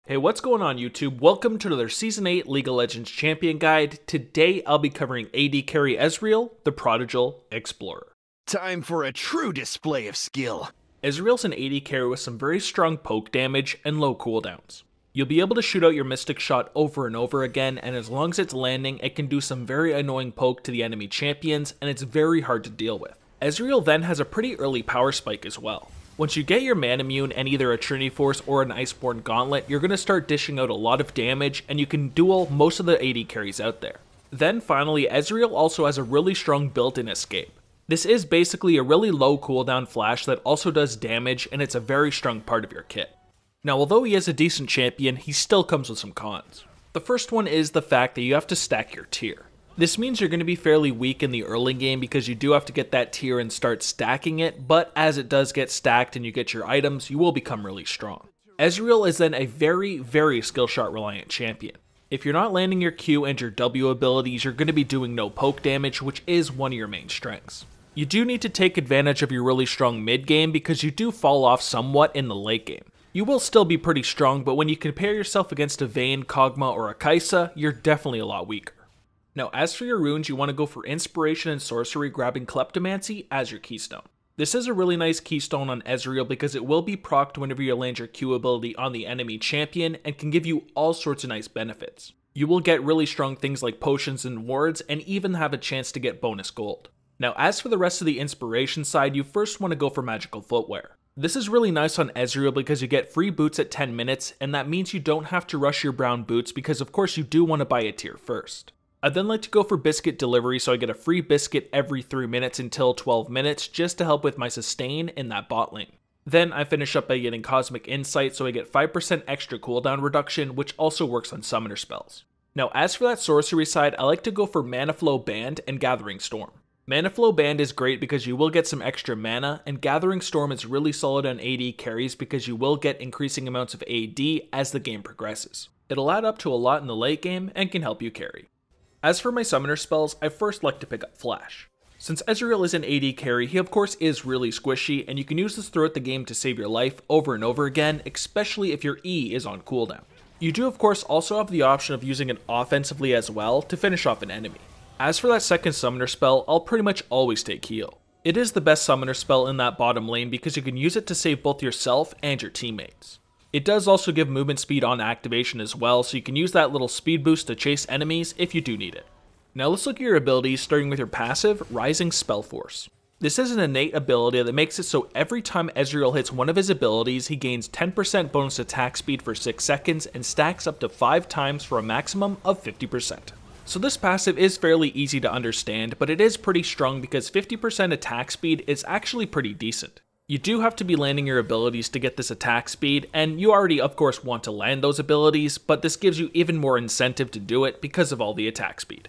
Hey, what's going on YouTube? Welcome to another Season 8 League of Legends Champion Guide. Today I'll be covering AD carry Ezreal, the Prodigal Explorer. Time for a true display of skill. Ezreal's an AD carry with some very strong poke damage and low cooldowns. You'll be able to shoot out your Mystic Shot over and over again, and as long as it's landing, it can do some very annoying poke to the enemy champions, and it's very hard to deal with. Ezreal then has a pretty early power spike as well. Once you get your Man Immune and either a Trinity Force or an Iceborne Gauntlet, you're going to start dishing out a lot of damage, and you can duel most of the AD carries out there. Then finally, Ezreal also has a really strong built-in escape. This is basically a really low cooldown flash that also does damage, and it's a very strong part of your kit. Now, although he is a decent champion, he still comes with some cons. The first one is the fact that you have to stack your tier. This means you're going to be fairly weak in the early game because you do have to get that tier and start stacking it, but as it does get stacked and you get your items, you will become really strong. Ezreal is then a very skill shot reliant champion. If you're not landing your Q and your W abilities, you're going to be doing no poke damage, which is one of your main strengths. You do need to take advantage of your really strong mid game because you do fall off somewhat in the late game. You will still be pretty strong, but when you compare yourself against a Vayne, Kog'Maw, or a Kai'Sa, you're definitely a lot weaker. Now, as for your runes, you want to go for Inspiration and Sorcery, grabbing Kleptomancy as your keystone. This is a really nice keystone on Ezreal because it will be procced whenever you land your Q ability on the enemy champion and can give you all sorts of nice benefits. You will get really strong things like potions and wards and even have a chance to get bonus gold. Now, as for the rest of the Inspiration side, you first want to go for Magical Footwear. This is really nice on Ezreal because you get free boots at 10 minutes, and that means you don't have to rush your brown boots because of course you do want to buy a tier first. I then like to go for Biscuit Delivery so I get a free biscuit every 3 minutes until 12 minutes just to help with my sustain in that bot lane. Then I finish up by getting Cosmic Insight so I get 5% extra cooldown reduction, which also works on summoner spells. Now, as for that sorcery side, I like to go for Mana Flow Band and Gathering Storm. Mana Flow Band is great because you will get some extra mana, and Gathering Storm is really solid on AD carries because you will get increasing amounts of AD as the game progresses. It'll add up to a lot in the late game and can help you carry. As for my summoner spells, I first like to pick up Flash. Since Ezreal is an AD carry, he of course is really squishy, and you can use this throughout the game to save your life over and over again, especially if your E is on cooldown. You do of course also have the option of using it offensively as well to finish off an enemy. As for that second summoner spell, I'll pretty much always take heal. It is the best summoner spell in that bottom lane because you can use it to save both yourself and your teammates. It does also give movement speed on activation as well, so you can use that little speed boost to chase enemies if you do need it. Now let's look at your abilities, starting with your passive, Rising Spell Force. This is an innate ability that makes it so every time Ezreal hits one of his abilities, he gains 10% bonus attack speed for 6 seconds and stacks up to 5 times for a maximum of 50%. So this passive is fairly easy to understand, but it is pretty strong because 50% attack speed is actually pretty decent. You do have to be landing your abilities to get this attack speed, and you already of course want to land those abilities, but this gives you even more incentive to do it because of all the attack speed.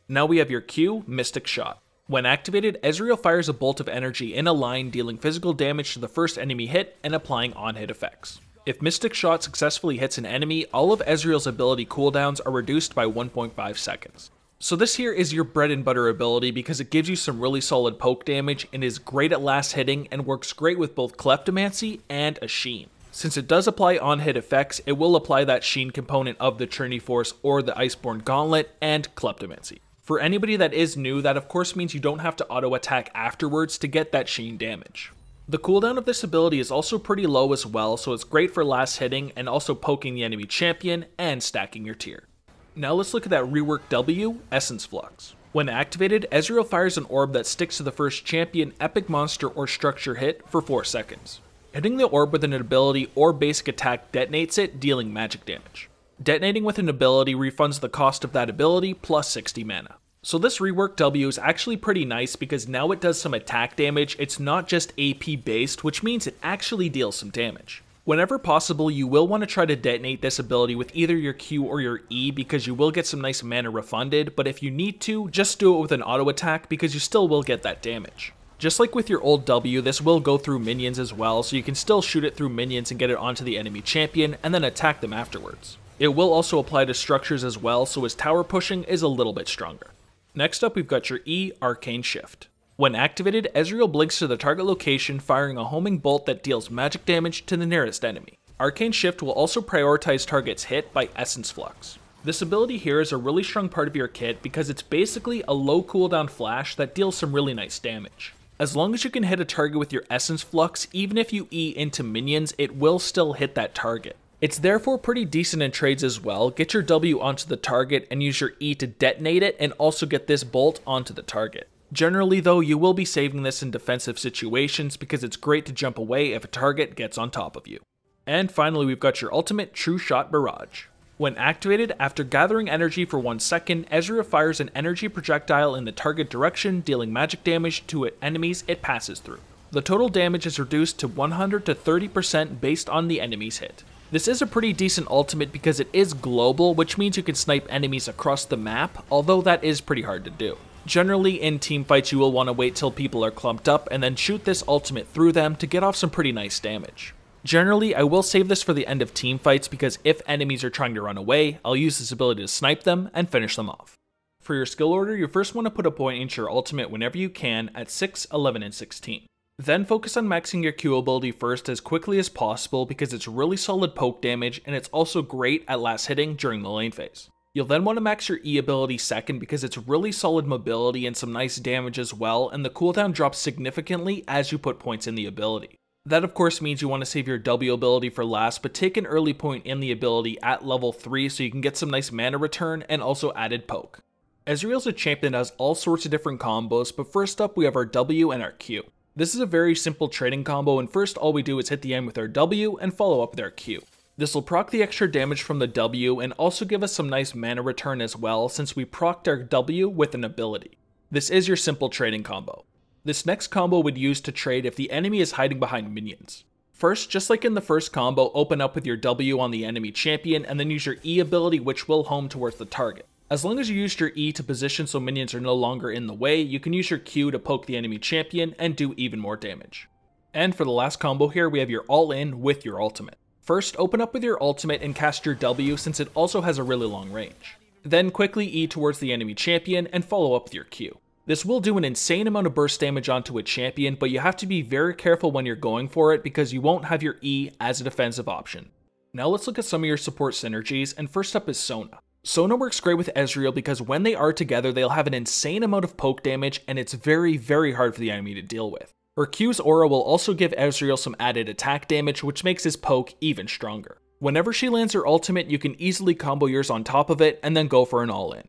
Now we have your Q, Mystic Shot. When activated, Ezreal fires a bolt of energy in a line, dealing physical damage to the first enemy hit and applying on-hit effects. If Mystic Shot successfully hits an enemy, all of Ezreal's ability cooldowns are reduced by 1.5 seconds. So this here is your bread and butter ability because it gives you some really solid poke damage and is great at last hitting and works great with both Kleptomancy and a Sheen. Since it does apply on-hit effects, it will apply that Sheen component of the Trinity Force or the Iceborne Gauntlet and Kleptomancy. For anybody that is new, that of course means you don't have to auto-attack afterwards to get that Sheen damage. The cooldown of this ability is also pretty low as well, so it's great for last hitting and also poking the enemy champion and stacking your tier. Now let's look at that reworked W, Essence Flux. When activated, Ezreal fires an orb that sticks to the first champion, epic monster, or structure hit for 4 seconds. Hitting the orb with an ability or basic attack detonates it, dealing magic damage. Detonating with an ability refunds the cost of that ability plus 60 mana. So this reworked W is actually pretty nice because now it does some attack damage. It's not just AP based, which means it actually deals some damage. Whenever possible, you will want to try to detonate this ability with either your Q or your E because you will get some nice mana refunded, but if you need to, just do it with an auto attack because you still will get that damage. Just like with your old W, this will go through minions as well, so you can still shoot it through minions and get it onto the enemy champion and then attack them afterwards. It will also apply to structures as well, so his tower pushing is a little bit stronger. Next up, we've got your E, Arcane Shift. When activated, Ezreal blinks to the target location, firing a homing bolt that deals magic damage to the nearest enemy. Arcane Shift will also prioritize targets hit by Essence Flux. This ability here is a really strong part of your kit because it's basically a low cooldown flash that deals some really nice damage. As long as you can hit a target with your Essence Flux, even if you E into minions, it will still hit that target. It's therefore pretty decent in trades as well. Get your W onto the target and use your E to detonate it, and also get this bolt onto the target. Generally though, you will be saving this in defensive situations because it's great to jump away if a target gets on top of you. And finally, we've got your ultimate True Shot Barrage. When activated, after gathering energy for 1 second, Ezreal fires an energy projectile in the target direction, dealing magic damage to enemies it passes through. The total damage is reduced to 100 to 30% based on the enemy's hit. This is a pretty decent ultimate because it is global, which means you can snipe enemies across the map, although that is pretty hard to do. Generally, in teamfights you will want to wait till people are clumped up and then shoot this ultimate through them to get off some pretty nice damage. Generally, I will save this for the end of teamfights because if enemies are trying to run away, I'll use this ability to snipe them and finish them off. For your skill order, you first want to put a point into your ultimate whenever you can at 6, 11, and 16. Then focus on maxing your Q ability first as quickly as possible because it's really solid poke damage and it's also great at last hitting during the lane phase. You'll then want to max your E ability second because it's really solid mobility and some nice damage as well, and the cooldown drops significantly as you put points in the ability. That of course means you want to save your W ability for last, but take an early point in the ability at level 3 so you can get some nice mana return and also added poke. Ezreal's a champion that has all sorts of different combos, but first up we have our W and our Q. This is a very simple trading combo, and first all we do is hit the end with our W and follow up with our Q. This will proc the extra damage from the W and also give us some nice mana return as well since we procced our W with an ability. This is your simple trading combo. This next combo would use to trade if the enemy is hiding behind minions. First, just like in the first combo, open up with your W on the enemy champion and then use your E ability, which will home towards the target. As long as you used your E to position so minions are no longer in the way, you can use your Q to poke the enemy champion and do even more damage. And for the last combo here, we have your all-in with your ultimate. First, open up with your ultimate and cast your W since it also has a really long range. Then quickly E towards the enemy champion and follow up with your Q. This will do an insane amount of burst damage onto a champion, but you have to be very careful when you're going for it because you won't have your E as a defensive option. Now let's look at some of your support synergies, and first up is Sona. Sona works great with Ezreal because when they are together, they'll have an insane amount of poke damage and it's very hard for the enemy to deal with. Her Q's aura will also give Ezreal some added attack damage, which makes his poke even stronger. Whenever she lands her ultimate, you can easily combo yours on top of it and then go for an all-in.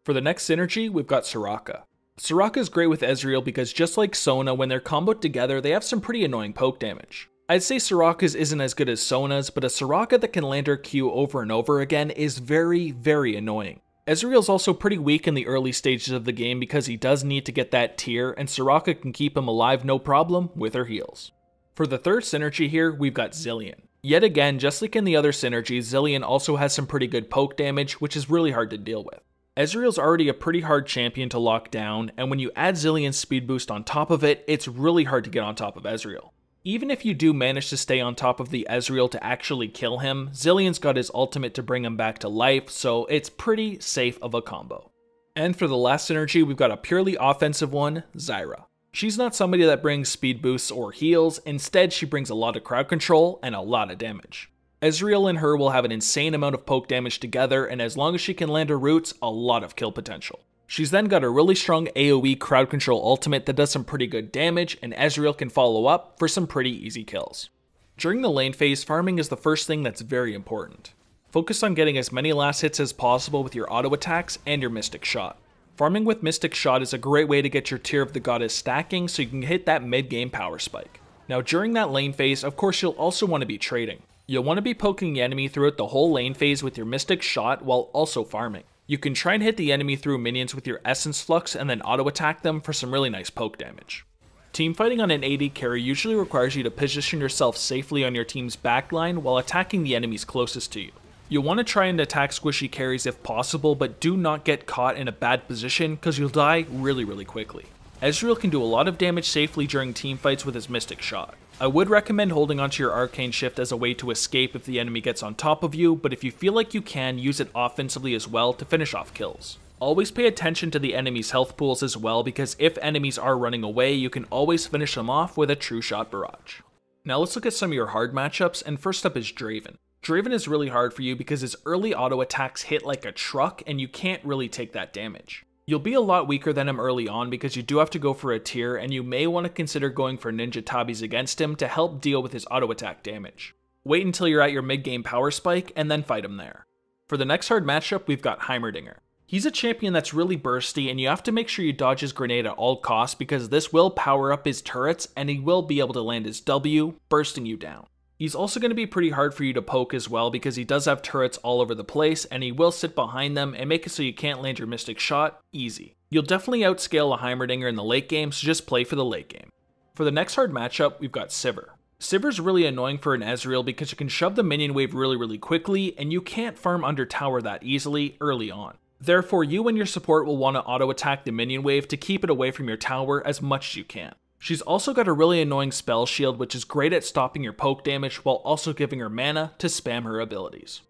For the next synergy, we've got Soraka. Soraka is great with Ezreal because just like Sona, when they're comboed together, they have some pretty annoying poke damage. I'd say Soraka's isn't as good as Sona's, but a Soraka that can land her Q over and over again is very annoying. Ezreal's also pretty weak in the early stages of the game because he does need to get that tier, and Soraka can keep him alive no problem with her heals. For the third synergy here, we've got Zilean. Yet again, just like in the other synergies, Zilean also has some pretty good poke damage, which is really hard to deal with. Ezreal's already a pretty hard champion to lock down, and when you add Zilean's speed boost on top of it, it's really hard to get on top of Ezreal. Even if you do manage to stay on top of the Ezreal to actually kill him, Zilean's got his ultimate to bring him back to life, so it's pretty safe of a combo. And for the last synergy, we've got a purely offensive one, Zyra. She's not somebody that brings speed boosts or heals, instead she brings a lot of crowd control and a lot of damage. Ezreal and her will have an insane amount of poke damage together, and as long as she can land her roots, a lot of kill potential. She's then got a really strong AoE crowd control ultimate that does some pretty good damage, and Ezreal can follow up for some pretty easy kills. During the lane phase, farming is the first thing that's very important. Focus on getting as many last hits as possible with your auto attacks and your Mystic Shot. Farming with Mystic Shot is a great way to get your Tear of the Goddess stacking so you can hit that mid-game power spike. Now during that lane phase, of course you'll also want to be trading. You'll want to be poking the enemy throughout the whole lane phase with your Mystic Shot while also farming. You can try and hit the enemy through minions with your Essence Flux and then auto attack them for some really nice poke damage. Teamfighting on an AD carry usually requires you to position yourself safely on your team's backline while attacking the enemies closest to you. You'll want to try and attack squishy carries if possible, but do not get caught in a bad position because you'll die really quickly. Ezreal can do a lot of damage safely during teamfights with his Mystic Shot. I would recommend holding onto your Arcane Shift as a way to escape if the enemy gets on top of you, but if you feel like you can, use it offensively as well to finish off kills. Always pay attention to the enemy's health pools as well, because if enemies are running away, you can always finish them off with a True Shot Barrage. Now let's look at some of your hard matchups, and first up is Draven. Draven is really hard for you because his early auto attacks hit like a truck and you can't really take that damage. You'll be a lot weaker than him early on because you do have to go for a tier, and you may want to consider going for ninja tabis against him to help deal with his auto attack damage. Wait until you're at your mid game power spike and then fight him there. For the next hard matchup, we've got Heimerdinger. He's a champion that's really bursty, and you have to make sure you dodge his grenade at all costs because this will power up his turrets and he will be able to land his W, bursting you down. He's also going to be pretty hard for you to poke as well because he does have turrets all over the place, and he will sit behind them and make it so you can't land your mystic shot easy. You'll definitely outscale a Heimerdinger in the late game, so just play for the late game. For the next hard matchup, we've got Sivir. Sivir's really annoying for an Ezreal because you can shove the minion wave really quickly, and you can't farm under tower that easily early on. Therefore, you and your support will want to auto attack the minion wave to keep it away from your tower as much as you can. She's also got a really annoying spell shield, which is great at stopping your poke damage while also giving her mana to spam her abilities.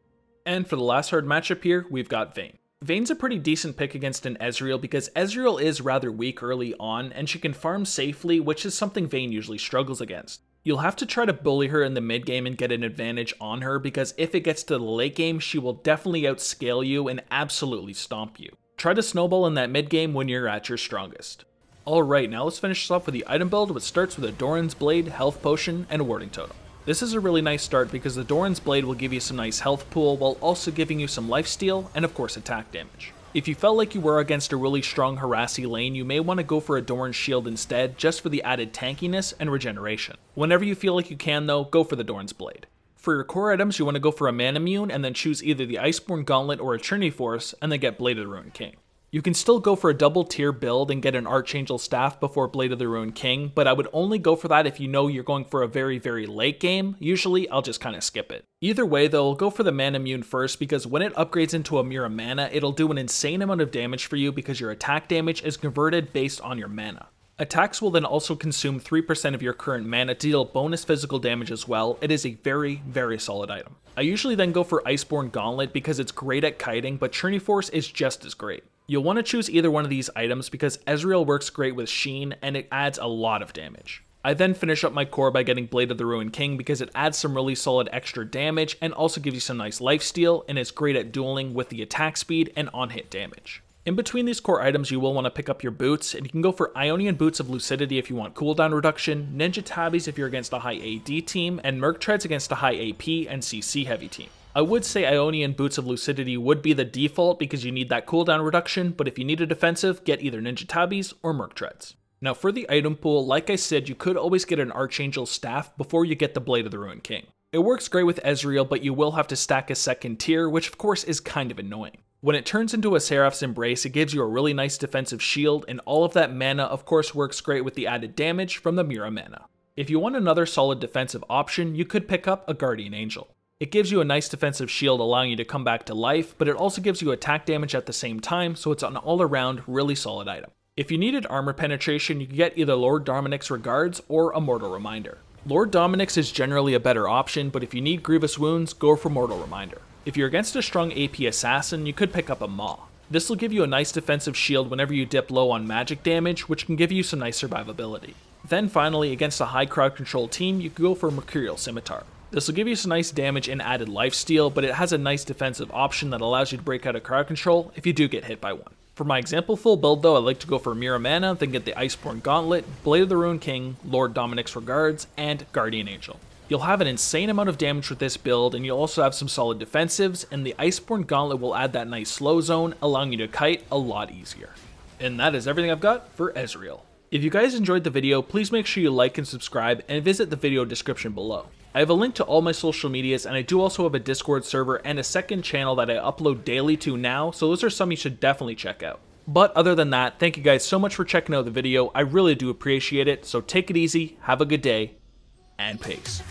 And for the last hard matchup here, we've got Vayne. Vayne's a pretty decent pick against an Ezreal because Ezreal is rather weak early on and she can farm safely, which is something Vayne usually struggles against. You'll have to try to bully her in the mid game and get an advantage on her because if it gets to the late game, she will definitely outscale you and absolutely stomp you. Try to snowball in that mid game when you're at your strongest. Alright, now let's finish this off with the item build, which starts with a Doran's Blade, Health Potion, and a Warding Totem. This is a really nice start because the Doran's Blade will give you some nice health pool while also giving you some lifesteal and of course attack damage. If you felt like you were against a really strong harassy lane, you may want to go for a Doran's Shield instead just for the added tankiness and regeneration. Whenever you feel like you can though, go for the Doran's Blade. For your core items, you want to go for a Manamune and then choose either the Iceborne Gauntlet or a Trinity Force and then get Blade of the Ruined King. You can still go for a double tier build and get an Archangel Staff before Blade of the Ruined King, but I would only go for that if you know you're going for a very late game. Usually, I'll just kind of skip it. Either way though, I'll go for the Manamune first because when it upgrades into a Mira Mana, it'll do an insane amount of damage for you because your attack damage is converted based on your mana. Attacks will then also consume 3% of your current mana to deal bonus physical damage as well. It is a very solid item. I usually then go for Iceborne Gauntlet because it's great at kiting, but Trinity Force is just as great. You'll want to choose either one of these items because Ezreal works great with Sheen and it adds a lot of damage. I then finish up my core by getting Blade of the Ruined King because it adds some really solid extra damage and also gives you some nice lifesteal, and it's great at dueling with the attack speed and on-hit damage. In between these core items, you will want to pick up your boots, and you can go for Ionian Boots of Lucidity if you want cooldown reduction, Ninja Tabis if you're against a high AD team, and Merc Treads against a high AP and CC heavy team. I would say Ionian Boots of Lucidity would be the default because you need that cooldown reduction, but if you need a defensive, get either Ninja Tabis or Merc Treads. Now for the item pool, like I said, you could always get an Archangel Staff before you get the Blade of the Ruined King. It works great with Ezreal, but you will have to stack a second tier, which of course is kind of annoying. When it turns into a Seraph's Embrace, it gives you a really nice defensive shield, and all of that mana of course works great with the added damage from the Mira Mana. If you want another solid defensive option, you could pick up a Guardian Angel. It gives you a nice defensive shield allowing you to come back to life, but it also gives you attack damage at the same time, so it's an all-around really solid item. If you needed armor penetration, you could get either Lord Dominic's Regards or a Mortal Reminder. Lord Dominic's is generally a better option, but if you need Grievous Wounds, go for Mortal Reminder. If you're against a strong AP assassin, you could pick up a Maw. This will give you a nice defensive shield whenever you dip low on magic damage, which can give you some nice survivability. Then finally, against a high crowd control team, you could go for Mercurial Scimitar. This will give you some nice damage and added lifesteal, but it has a nice defensive option that allows you to break out of crowd control if you do get hit by one. For my example full build though, I like to go for Mira Mana, then get the Iceborne Gauntlet, Blade of the Ruined King, Lord Dominic's Regards, and Guardian Angel. You'll have an insane amount of damage with this build, and you'll also have some solid defensives, and the Iceborne Gauntlet will add that nice slow zone, allowing you to kite a lot easier. And that is everything I've got for Ezreal. If you guys enjoyed the video, please make sure you like and subscribe, and visit the video description below. I have a link to all my social medias, and I do also have a Discord server and a second channel that I upload daily to now, so those are some you should definitely check out. But other than that, thank you guys so much for checking out the video. I really do appreciate it, so take it easy, have a good day, and peace.